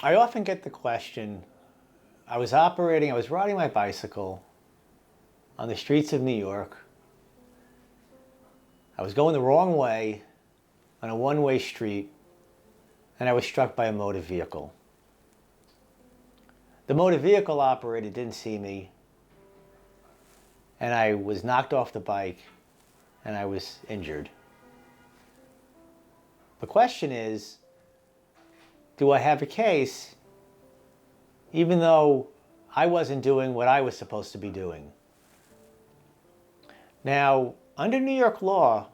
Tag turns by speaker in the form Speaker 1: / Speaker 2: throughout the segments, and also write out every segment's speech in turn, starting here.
Speaker 1: I often get the question, I was riding my bicycle on the streets of New York. I was going the wrong way on a one-way street, and I was struck by a motor vehicle. The motor vehicle operator didn't see me, and I was knocked off the bike, and I was injured. The question is, do I have a case even though I wasn't doing what I was supposed to be doing? Now, under New York law,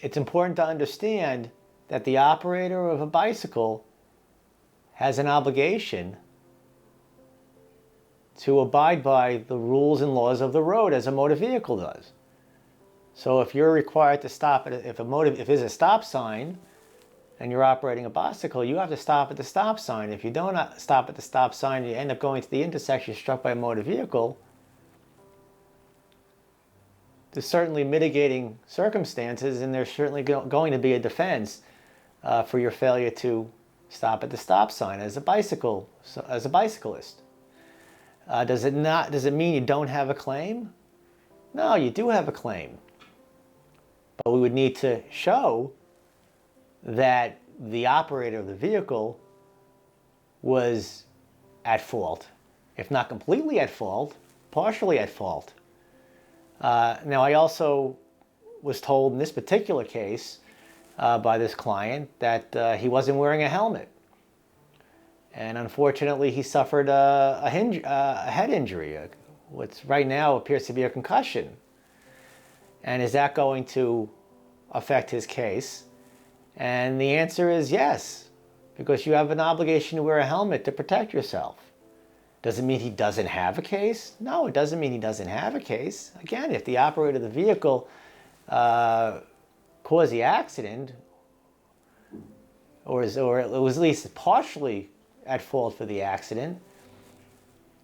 Speaker 1: it's important to understand that the operator of a bicycle has an obligation to abide by the rules and laws of the road as a motor vehicle does. So if you're required to stop if there's a stop sign and you're operating a bicycle, you have to stop at the stop sign. If you don't stop at the stop sign, you end up going to the intersection struck by a motor vehicle. There's certainly mitigating circumstances, and there's certainly going to be a defense for your failure to stop at the stop sign as a bicyclist. Does it mean you don't have a claim? No, you do have a claim. But we would need to show that the operator of the vehicle was at fault. If not completely at fault, partially at fault. Now, I also was told in this particular case by this client that he wasn't wearing a helmet. And unfortunately, he suffered a head injury, what right now appears to be a concussion. And is that going to affect his case? And the answer is yes, because you have an obligation to wear a helmet to protect yourself. Does it mean he doesn't have a case? No, it doesn't mean he doesn't have a case. Again, if the operator of the vehicle caused the accident, or it was at least partially at fault for the accident,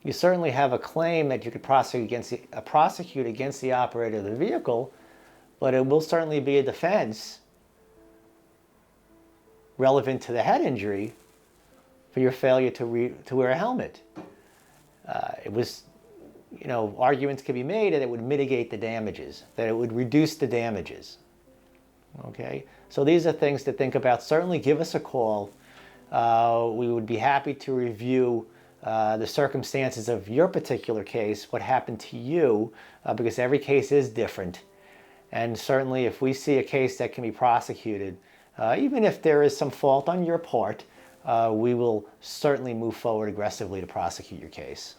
Speaker 1: you certainly have a claim that you could prosecute against the operator of the vehicle, but it will certainly be a defense relevant to the head injury for your failure to wear a helmet. Arguments could be made that it would mitigate the damages, that it would reduce the damages. Okay, so these are things to think about. Certainly give us a call. We would be happy to review the circumstances of your particular case, what happened to you, because every case is different. And certainly if we see a case that can be prosecuted, even if there is some fault on your part, we will certainly move forward aggressively to prosecute your case.